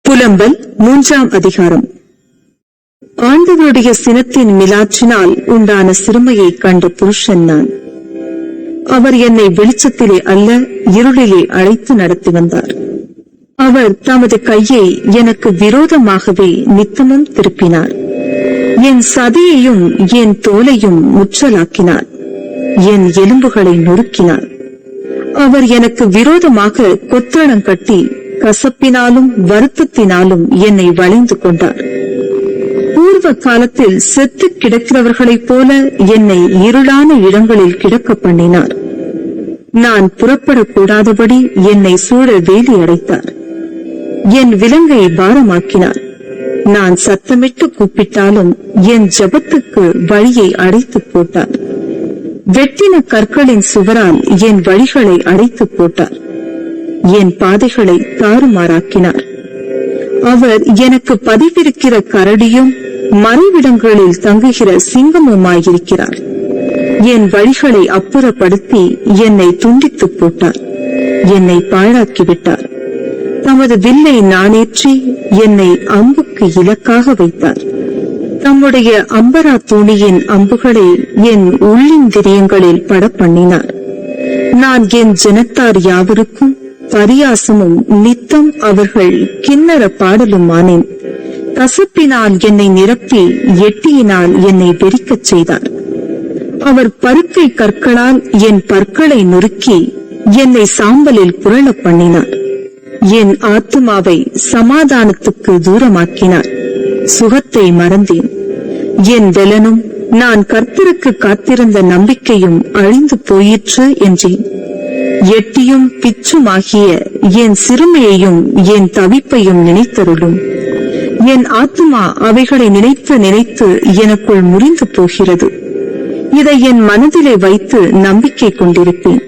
புலம்பல் 3ஆம் அதிகாரம். ஆண்டவருடைய சினத்தின் மிலாற்றினால் உண்டான சிறுமையை கண்ட புருஷன் நான். அவர் என்னை வெளிச்சத்திலே அல்ல இருளிலே அழைத்து நடத்தி வந்தார். அவர் தமது கையை எனக்கு விரோதமாகவே நித்தமும் திருப்பினார். என் சதையையும் என் தோலையும் முற்றலாக்கினார். என் எலும்புகளை நொறுக்கினார். அவர் எனக்கு விரோதமாக கொத்தளம் கட்டி கசப்பினாலும் வருத்தத்தினாலும் என்னை வளைந்து கொண்டார். பூர்வ காலத்தில் செத்து கிடக்கிறவர்களைப் போல என்னை இருளான இடங்களில் கிடக்க பண்ணினார். நான் புறப்படக்கூடாதபடி என்னை சூழ வேலி அடைத்தார். என் விலங்கை பாரமாக்கினார். நான் சத்தமிட்டு கூப்பிட்டாலும் என் ஜெபத்துக்கு வழியை அடைத்து போட்டார். வெட்டின கற்களின் சுவரால் என் வழிகளை அடைத்து போட்டார். என் பாதைகளை தாறுமாறாக்கினார். அவர் எனக்கு பதிவிருக்கிற கரடியும் மறைவிடங்களில் தங்குகிற சிங்கமுமாயிருக்கிறார். என் வழிகளை அப்புறப்படுத்தி என்னை துண்டித்து போட்டார். என்னை பாழாக்கிவிட்டார். தமது வில்லை நாணேற்றி என்னை அம்புக்கு இலக்காக வைத்தார். தம்முடைய அம்பரா தூணியின் அம்புகளை என் உள்ளிந்திரியங்களில் பட பண்ணினார். நான் என் ஜனத்தார் யாவருக்கும் பரியாசமும் நித்தம் அவர்கள் கிண்ணற பாடலுமானேன். கசப்பினால் என்னை நிரப்பி எட்டியினால் என்னை வெறிக்கச் செய்தார். அவர் பருக்கை கற்களால் என் பற்களை நொறுக்கி என்னை சாம்பலில் புரள பண்ணினார். என் ஆத்துமாவை சமாதானத்துக்கு தூரமாக்கினார். சுகத்தை மறந்தேன். என் வெலனும் நான் கர்த்தருக்கு காத்திருந்த நம்பிக்கையும் அழிந்து போயிற்று என்றேன். எட்டியும் பிச்சுமாகிய என் சிறுமையையும் என் தவிப்பையும் நினைத்தருளும். என் ஆத்துமா அவைகளை நினைத்து நினைத்து எனக்குள் முறிந்து போகிறது. இதை என் மனதிலே வைத்து நம்பிக்கை கொண்டிருப்பேன்.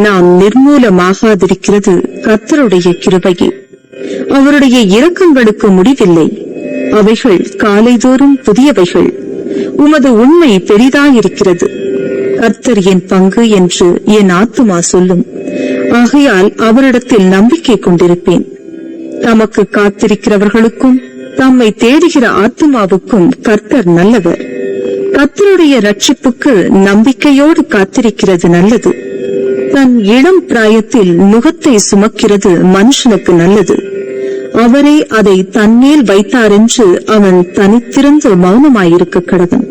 நாம் நிர்மூலமாகாதிருக்கிறது கர்த்தருடைய கிருபையே. அவருடைய இரக்கங்களுக்கு முடிவில்லை. அவைகள் காலைதோறும் புதியவைகள். உமது உண்மை பெரிதாயிருக்கிறது. கர்த்தர் என் பங்கு என்று என் ஆத்துமா சொல்லும். ஆகையால் அவரிடத்தில் நம்பிக்கை கொண்டிருப்பேன். தமக்கு காத்திருக்கிறவர்களுக்கும் தம்மை தேடுகிற ஆத்துமாவுக்கும் கர்த்தர் நல்லவர். கர்த்தருடைய ரட்சிப்புக்கு நம்பிக்கையோடு காத்திருக்கிறது நல்லது. தன் இளம் பிராயத்தில் நுகத்தை சுமக்கிறது மனுஷனுக்கு நல்லது. அவரே அதை தன்மேல் வைத்தாரென்று அவன் தனித்திருந்து மௌனமாயிருக்க கடவன்.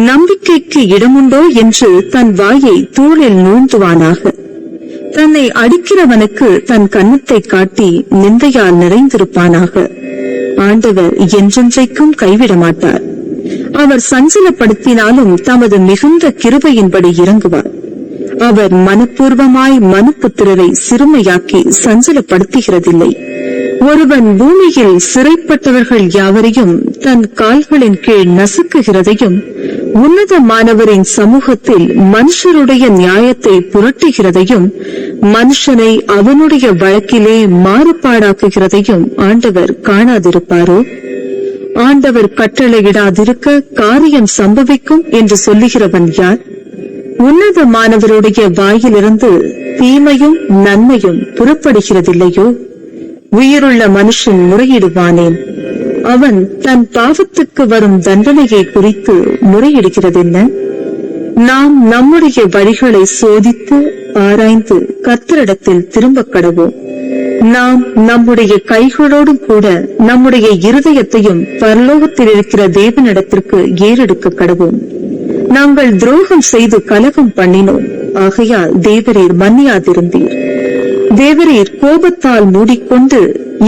நம்பிக்கைக்கு இடமுண்டோ என்று தன் வாயை தூளில் நூழ்ந்துவானாக. தன்னை அடிக்கிறவனுக்கு தன் கன்னத்தை காட்டி நிந்தையால் நிறைந்திருப்பானாக. ஆண்டவர் என்றென்றைக்கும் கைவிட மாட்டார். அவர் சஞ்சலப்படுத்தினாலும் தமது மிகுந்த கிருபையின்படி இறங்குவார். அவர் மனப்பூர்வமாய் மனுப்புத்திரரை சிறுமையாக்கி சஞ்சலப்படுத்துகிறதில்லை. ஒருவன் பூமியில் சிறைப்பட்டவர்கள் யாவரையும் தன் கால்களின் கீழ் நசுக்குகிறதையும் உன்னதமானவரின் சமூகத்தில் மனுஷருடைய நியாயத்தை புரட்டுகிறதையும் மனுஷனை அவனுடைய வழக்கிலே மாறுபாடாக்குகிறதையும் ஆண்டவர் காணாதிருப்பாரோ? ஆண்டவர் கட்டளையிடாதிருக்க காரியம் சம்பவிக்கும் என்று சொல்லுகிறவன் யார்? உன்னதமானவருடைய வாயிலிருந்து தீமையும் நன்மையும் புறப்படுகிறதில்லையோ? உயிருள்ள மனுஷன் முறையிடுவானேன்? அவன் தன் பாவத்துக்கு வரும் தண்டனையை குறித்து முறையிடுகிறதென்ன? நாம் நம்முடைய வழிகளை சோதித்து ஆராய்ந்து கர்த்தரிடத்தில் திரும்ப கடவோம். நாம் நம்முடைய கைகளோடும் கூட நம்முடைய இருதயத்தையும் பரலோகத்தில் இருக்கிற தேவனிடத்திற்கு ஏறெடுக்க கடவோம். நாங்கள் துரோகம் செய்து கலகம் பண்ணினோம். ஆகையால் தேவரீர் மன்னியாதிருந்தீர். தேவரீர் கோபத்தால் மூடிக்கொண்டு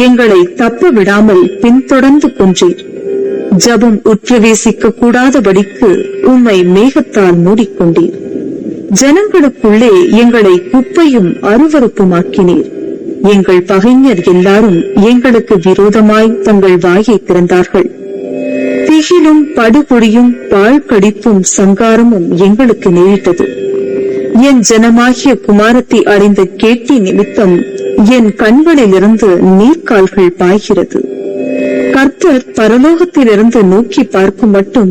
எங்களை தப்ப விடாமல் பின்தொடர்ந்து கொன்றீர். ஜபம் உற்றவேசிக்க கூடாதபடிக்கு உம்மை மேகத்தால் மூடிக்கொண்டீர். ஜனங்களுக்குள்ளே எங்களை குப்பையும் அருவருப்புமாக்கினீர். எங்கள் பகைஞர் எல்லாரும் எங்களுக்கு விரோதமாய் தங்கள் வாயை திறந்தார்கள். திகிலும் படுகொடியும் பாழ்கடிப்பும் சங்காரமும் எங்களுக்கு நேரிட்டது. என் ஜனமாகிய குமாரத்தை அறிந்த கேட்டி நிமித்தம் என் கண்களிலிருந்து நீர்க்கால்கள் பாய்கிறது. கர்த்தர் பரலோகத்திலிருந்து நோக்கி பார்க்கும் மட்டும்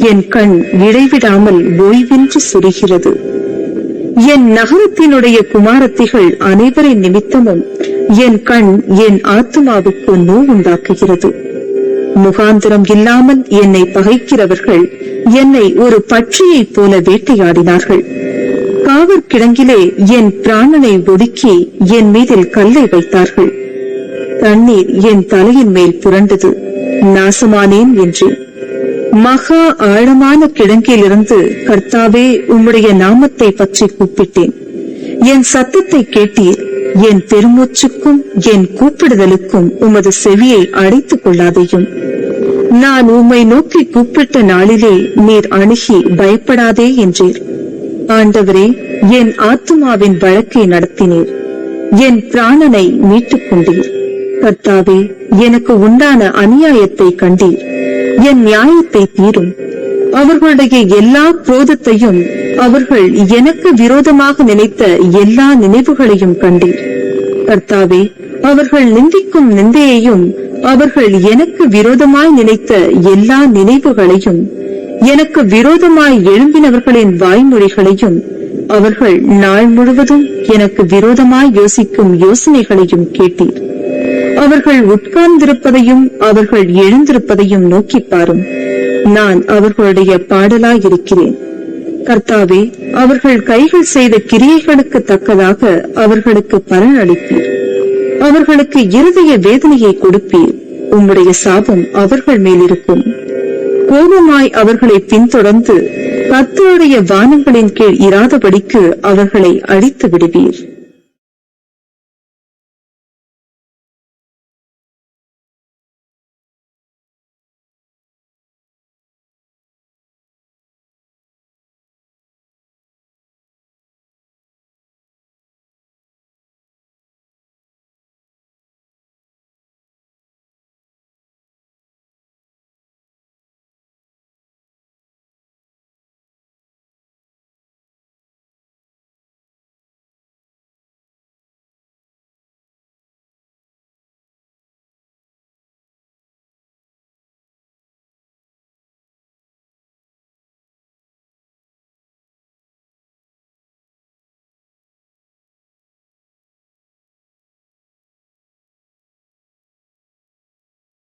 என் கண் இடைவிடாமல் ஓய்வின்றி சுரிகிறது. என் நகரத்தினுடைய குமாரத்திகள் அனைவரின் நிமித்தமும் என் கண் என் ஆத்துமாவுக்கு நோவுண்டாக்குகிறது. முகாந்திரம் இல்லாமல் என்னை பகைக்கிறவர்கள் என்னை ஒரு பட்சியைப் போல வேட்டையாடினார்கள். காவற்கிடங்கிலே என் பிராணனை ஒடுக்கி என் மீதில் கல்லை வைத்தார்கள். தண்ணீர் என் தலையின் மேல் புரண்டது, நாசமானேன் என்றேன். மகா ஆழமான கிடங்கிலிருந்து, கர்த்தாவே, உம்முடைய நாமத்தை பற்றி கூப்பிட்டேன். என் சத்தத்தை கேட்டீர். என் பெருமூச்சுக்கும் என் கூப்பிடுதலுக்கும் உமது செவியை அடைத்துக் கொள்ளாதையும். நான் உம்மை நோக்கி கூப்பிட்ட நாளிலே நீர் அணுகி பயப்படாதே என்றீர். ஆண்டவரே, என் ஆத்துமாவின் வழக்கை நடத்தினீர். என் பிராணனை மீட்டுக் கொண்டீர். கர்த்தாவே, எனக்கு உண்டான அநியாயத்தை கண்டீர். என் நியாயத்தை தீரும். அவர்களுடைய எல்லா குரோதத்தையும், அவர்கள் எனக்கு விரோதமாக நினைத்த எல்லா நினைவுகளையும் கண்டீர். கர்த்தாவே, அவர்கள் நிந்திக்கும் நிந்தையையும், அவர்கள் எனக்கு விரோதமாய் நினைத்த எல்லா நினைவுகளையும், எனக்கு விரோதமாய் எழும்பினவர்களின் வாய்மொழிகளையும், அவர்கள் நாள் முழுவதும் எனக்கு விரோதமாய் யோசிக்கும் யோசனைகளையும் கேட்டீர். அவர்கள் உட்கார்ந்திருப்பதையும் அவர்கள் எழுந்திருப்பதையும் நோக்கி பாரும். நான் அவர்களுடைய பாடலாயிருக்கிறேன். கர்த்தாவே, அவர்கள் கைகள் செய்த கிரியைகளுக்கு தக்கதாக அவர்களுக்கு பலன் அளிப்பீர். அவர்களுக்கு இருதய வேதனையை கொடுப்பீர். உம்முடைய சாபம் அவர்கள் மேலிருக்கும். கோபமாய் அவர்களை பின்தொடர்ந்து கர்த்தருடைய வானங்களின் கீழ் இராதபடிக்கு அவர்களை அழித்து விடுவீர்.